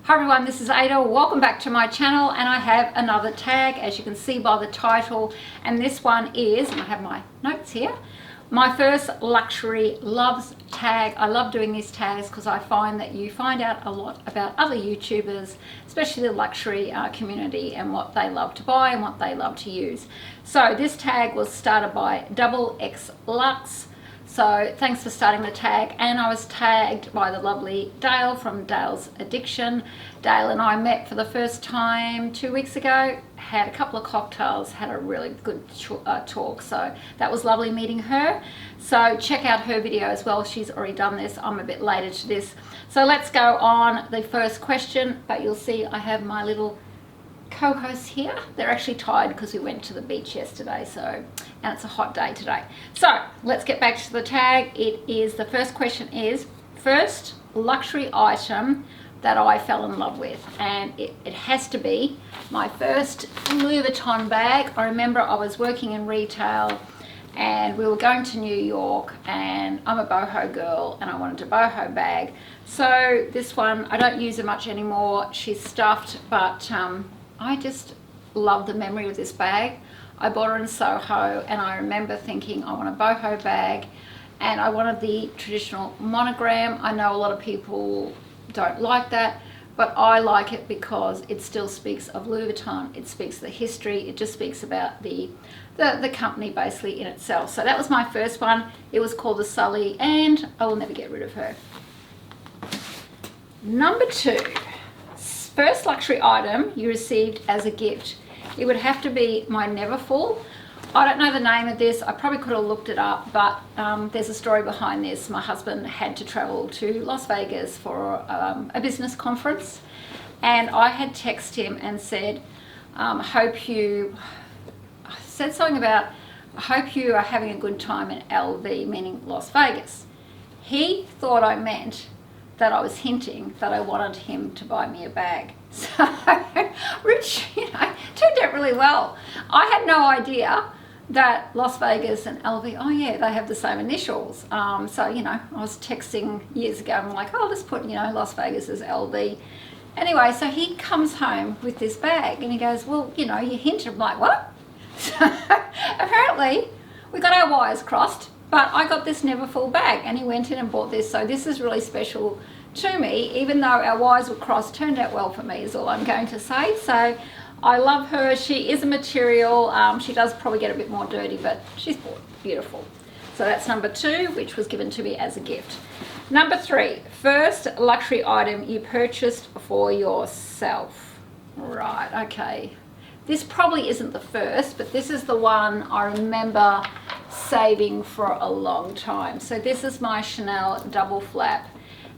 Hi everyone, this is Ada. Welcome back to my channel, and I have another tag, as you can see by the title, and this one is, and I have my notes here, my first luxury loves tag. I love doing these tags because I find that you find out a lot about other YouTubers, especially the luxury community, and what they love to buy and what they love to use. So this tag was started by XX Lux. So thanks for starting the tag, and I was tagged by the lovely Dayle from Dayle's Addiction. Dayle and I met for the first time 2 weeks ago, had a couple of cocktails, had a really good talk, so that was lovely meeting her. So check out her video as well, she's already done this, I'm a bit later to this. So let's go on the first question, but you'll see I have my little co-hosts here. They're actually tired because we went to the beach yesterday, and it's a hot day today. So let's get back to the tag. The first question is, first luxury item that I fell in love with, and it has to be my first Louis Vuitton bag. I remember I was working in retail and we were going to New York, and I'm a boho girl and I wanted a boho bag. So this one, I don't use it much anymore. She's stuffed, but I just love the memory of this bag. I bought her in Soho, and I remember thinking I want a boho bag, and I wanted the traditional monogram. I know a lot of people don't like that, but I like it because it still speaks of Louis Vuitton. It speaks of the history. It just speaks about the company basically in itself. So that was my first one. It was called the Sully, and I will never get rid of her. Number two. First luxury item you received as a gift. It would have to be my Neverfull. I don't know the name of this. I probably could have looked it up, but there's a story behind this. My husband had to travel to Las Vegas for a business conference, and I had texted him and said, I said something about, I hope you are having a good time in LV, meaning Las Vegas. He thought I meant that I was hinting that I wanted him to buy me a bag. So, which, turned out really well. I had no idea that Las Vegas and LV, oh yeah, they have the same initials. So, I was texting years ago, I'm like, oh, let's put, Las Vegas as LV. Anyway, so he comes home with this bag and he goes, well, you hinted. I'm like, what? So, apparently, we got our wires crossed, but I got this Neverfull bag, and he went in and bought this. So this is really special to me, even though our wires were crossed. Turned out well for me is all I'm going to say. So I love her. She is a material. She does probably get a bit more dirty, but she's beautiful. So that's number two, which was given to me as a gift. Number three, first luxury item you purchased for yourself. Right, okay. This probably isn't the first, but this is the one I remember saving for a long time. So this is my Chanel double flap,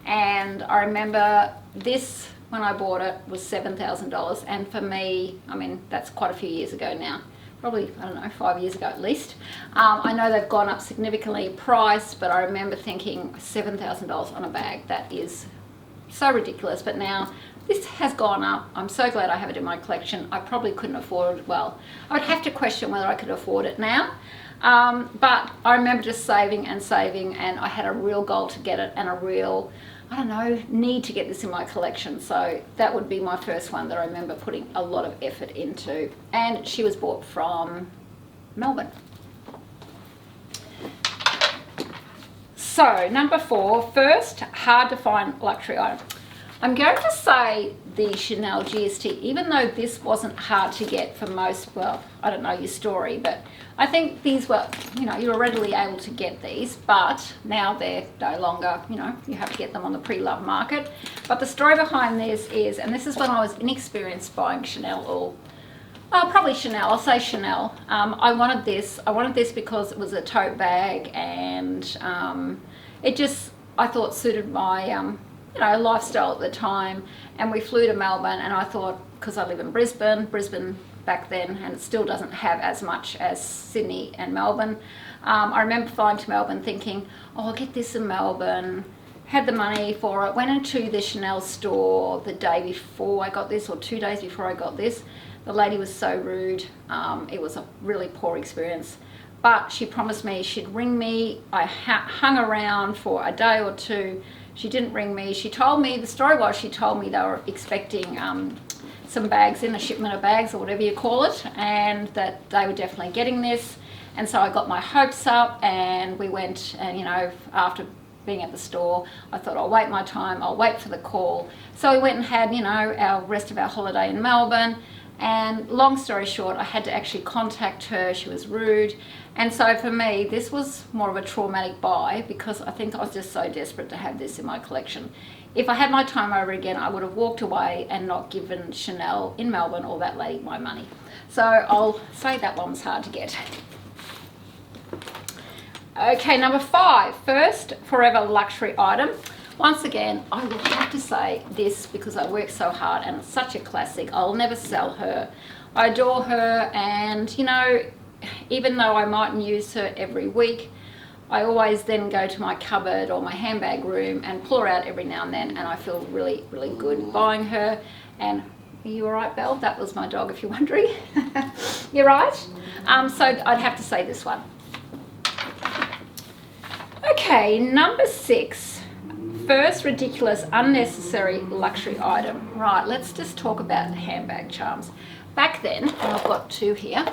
and I remember this, when I bought it, was $7,000, and for me, that's quite a few years ago now, probably, 5 years ago at least. I know they've gone up significantly in price, but I remember thinking $7,000 on a bag, that is so ridiculous. But now this has gone up. I'm so glad I have it in my collection. I probably couldn't afford it. Well, I would have to question whether I could afford it now. But I remember just saving, and I had a real goal to get it, and a real, need to get this in my collection. So that would be my first one that I remember putting a lot of effort into. And she was bought from Melbourne. So number four, first hard to find luxury item. I'm going to say the Chanel GST, even though this wasn't hard to get for most, well, I don't know your story, but I think these were, you're readily able to get these, but now they're no longer, you have to get them on the pre-loved market. But the story behind this is, and this is when I was inexperienced buying Chanel, or probably Chanel, I'll say Chanel. I wanted this because it was a tote bag, and it just, I thought, suited my lifestyle at the time. And we flew to Melbourne, and I thought, because I live in Brisbane back then, and it still doesn't have as much as Sydney and Melbourne. I remember flying to Melbourne thinking, oh, I'll get this in Melbourne. Had the money for it, went into the Chanel store the day before I got this, or 2 days before I got this. The lady was so rude. It was a really poor experience. but she promised me she'd ring me. I hung around for a day or two. She didn't ring me. She told me, the story was, she told me they were expecting some bags in, a shipment of bags or whatever you call it, and that they were definitely getting this. And so I got my hopes up, and we went, and you know, after being at the store, I thought I'll wait my time, I'll wait for the call. So we went and had, you know, our rest of our holiday in Melbourne. And long story short, I had to actually contact her. She was rude. And so for me, this was more of a traumatic buy, because I think I was just so desperate to have this in my collection. If I had my time over again, I would have walked away and not given Chanel in Melbourne or that lady my money. So I'll say that one was hard to get. Okay, number 5, first forever luxury item. Once again, I will have to say this because I worked so hard and it's such a classic. I'll never sell her. I adore her, and you know, even though I mightn't use her every week, I always then go to my cupboard or my handbag room and pull her out every now and then, and I feel really, really good buying her. And are you all right, Belle? That was my dog, if you're wondering. You're right? So I'd have to say this one. Okay, number 6. First ridiculous, unnecessary luxury item. Right, let's just talk about the handbag charms. Back then, and I've got 2 here.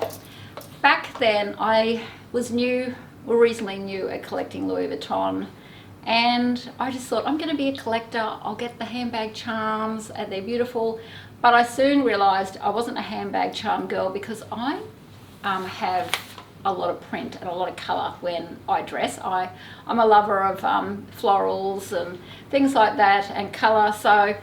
Back then, I was reasonably new at collecting Louis Vuitton, and I just thought, I'm going to be a collector. I'll get the handbag charms, and they're beautiful. But I soon realised I wasn't a handbag charm girl, because I have a lot of print and a lot of colour when I dress. I'm a lover of florals and things like that, and colour, so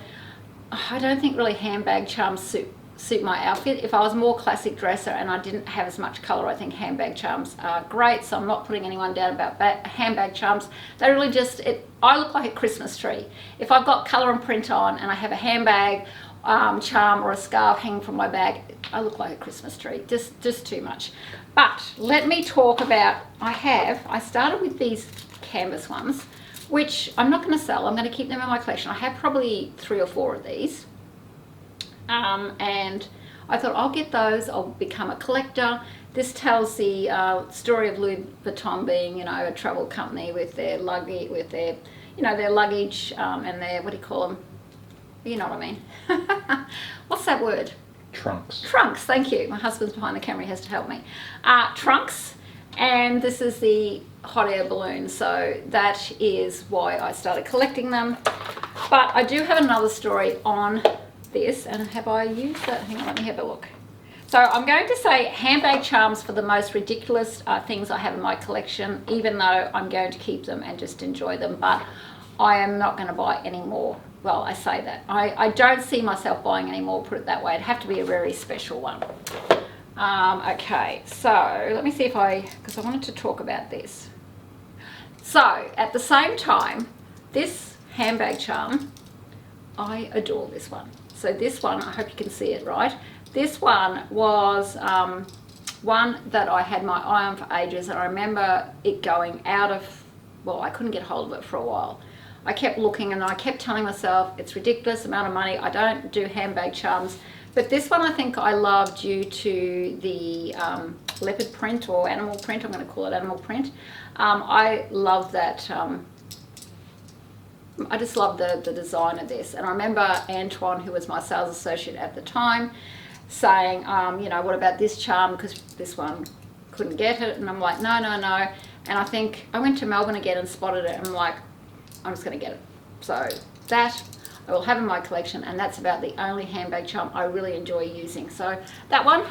I don't think really handbag charms suit my outfit. If I was a more classic dresser and I didn't have as much colour, I think handbag charms are great. So I'm not putting anyone down about handbag charms. They really just, I look like a Christmas tree. If I've got colour and print on and I have a handbag charm or a scarf hanging from my bag, I look like a Christmas tree. Just too much. But let me talk about, I started with these canvas ones, which I'm not going to sell. I'm going to keep them in my collection. I have probably 3 or 4 of these. And I thought I'll get those, I'll become a collector. This tells the story of Louis Vuitton being, you know, a travel company with their luggage, their luggage and their, what do you call them? You know what I mean. What's that word? Trunks. Trunks, thank you. My husband's behind the camera, he has to help me. Trunks, and this is the hot air balloon, so that is why I started collecting them. But I do have another story on this, and have I used that? Hang on, let me have a look. So I'm going to say handbag charms for the most ridiculous things I have in my collection, even though I'm going to keep them and just enjoy them, but I am not going to buy any more. Well, I say that. I don't see myself buying any more, put it that way. It'd have to be a very special one. Okay, so let me see if because I wanted to talk about this. So at the same time, this handbag charm, I adore this one. So this one, I hope you can see it right. This one was one that I had my eye on for ages, and I remember it going out of, well, I couldn't get hold of it for a while. I kept looking and I kept telling myself, it's ridiculous amount of money, I don't do handbag charms. But this one I think I love due to the leopard print or animal print, I'm going to call it animal print. I love that, I just love the design of this. And I remember Antoine, who was my sales associate at the time, saying, you know, what about this charm, because this one couldn't get it. And I'm like, no. And I think I went to Melbourne again and spotted it, and I'm like, I'm just going to get it. So that I will have in my collection, and that's about the only handbag charm I really enjoy using. So that one.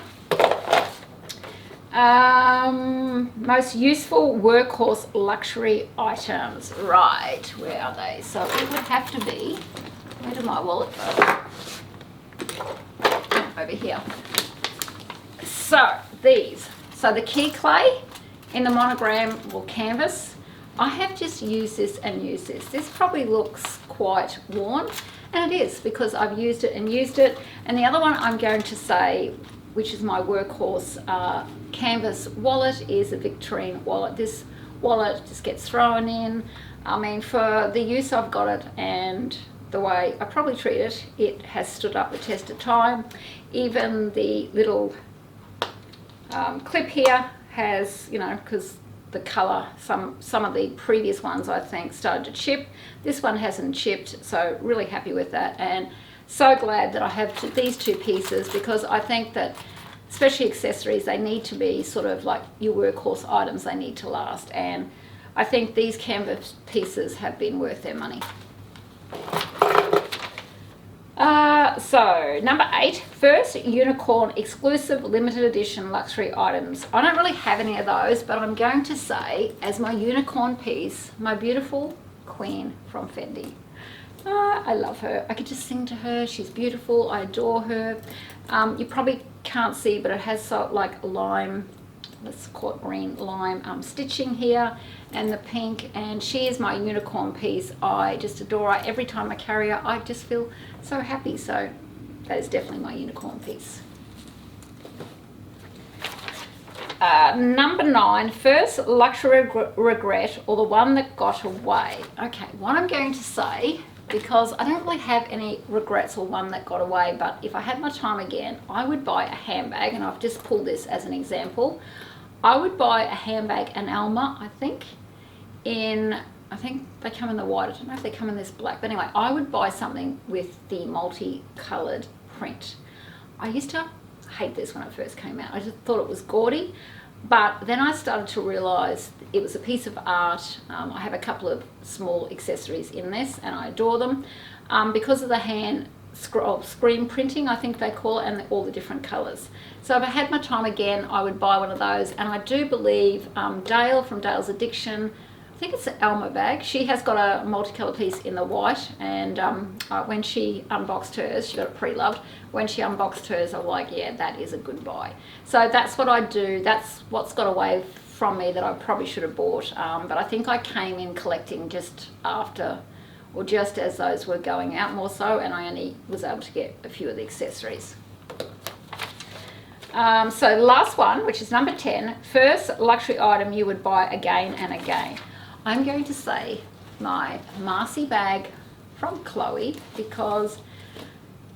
Most useful workhorse luxury items. Right, where are they? So it would have to be, where did my wallet go? Over here. So these. So the key clay in the monogram or canvas. I have just used this and used this. This probably looks quite worn, and it is because I've used it and used it. And the other one I'm going to say, which is my workhorse canvas wallet, is a Victorine wallet. This wallet just gets thrown in. I mean, for the use I've got it and the way I probably treat it, it has stood up the test of time. Even the little clip here has, you know, because the colour, some of the previous ones I think started to chip. This one hasn't chipped, so really happy with that, and so glad that I have these two pieces, because I think that especially accessories, they need to be sort of like your workhorse items. They need to last, and I think these canvas pieces have been worth their money. So number 8, first unicorn exclusive limited edition luxury items. I don't really have any of those, but I'm going to say as my unicorn piece, my beautiful Queen from Fendi. I love her. I could just sing to her. She's beautiful. I adore her. You probably can't see, but it has sort of like lime, let's call it green lime stitching here, and the pink, and she is my unicorn piece. I just adore her. Every time I carry her, I just feel so happy. So that is definitely my unicorn piece. Number 9, first luxury regret, or the one that got away. Okay, what I'm going to say, because I don't really have any regrets or one that got away, but if I had my time again, I would buy a handbag, and I've just pulled this as an example. I would buy a handbag, an Alma, I think they come in the white. I don't know if they come in this black, but anyway, I would buy something with the multicolored print. I used to hate this when it first came out. I just thought it was gaudy, but then I started to realize it was a piece of art. I have a couple of small accessories in this, and I adore them because of the hand screen printing, I think they call it, and all the different colors. So if I had my time again, I would buy one of those. And I do believe Dayle from Dayle's Addiction, I think it's an Alma bag, she has got a multicolour piece in the white, and when she unboxed hers, she got it pre-loved. When she unboxed hers, I'm like, yeah, that is a good buy. So that's what I do. That's what's got away from me that I probably should have bought, but I think I came in collecting just after, or just as those were going out more so, and I only was able to get a few of the accessories. So last one, which is number 10, first luxury item you would buy again and again. I'm going to say my Marcy bag from Chloe, because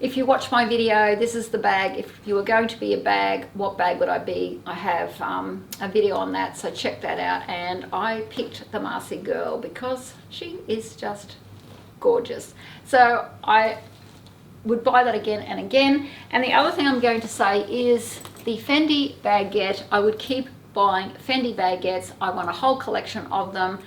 if you watch my video, this is the bag. If you were going to be a bag, what bag would I be? I have a video on that, so check that out. And I picked the Marcy girl because she is just gorgeous. So I would buy that again and again. And the other thing I'm going to say is the Fendi baguette. I would keep buying Fendi baguettes. I want a whole collection of them.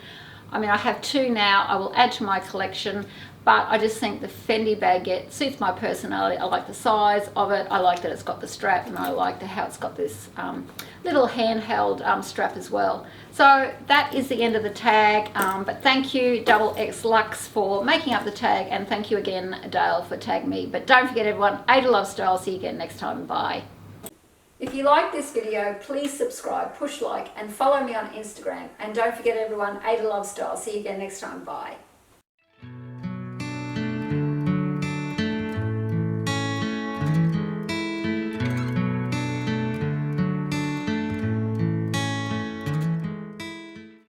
I mean, I have 2 now. I will add to my collection, but I just think the Fendi baguette suits my personality. I like the size of it. I like that it's got the strap, and I like how it's got this little handheld strap as well. So that is the end of the tag, but thank you XX Luxe for making up the tag, and thank you again Dayle for tagging me. But don't forget everyone, Ada loves style. See you again next time. Bye. If you like this video, please subscribe, push like, and follow me on Instagram. And don't forget everyone, Ada loves style. See you again next time. Bye.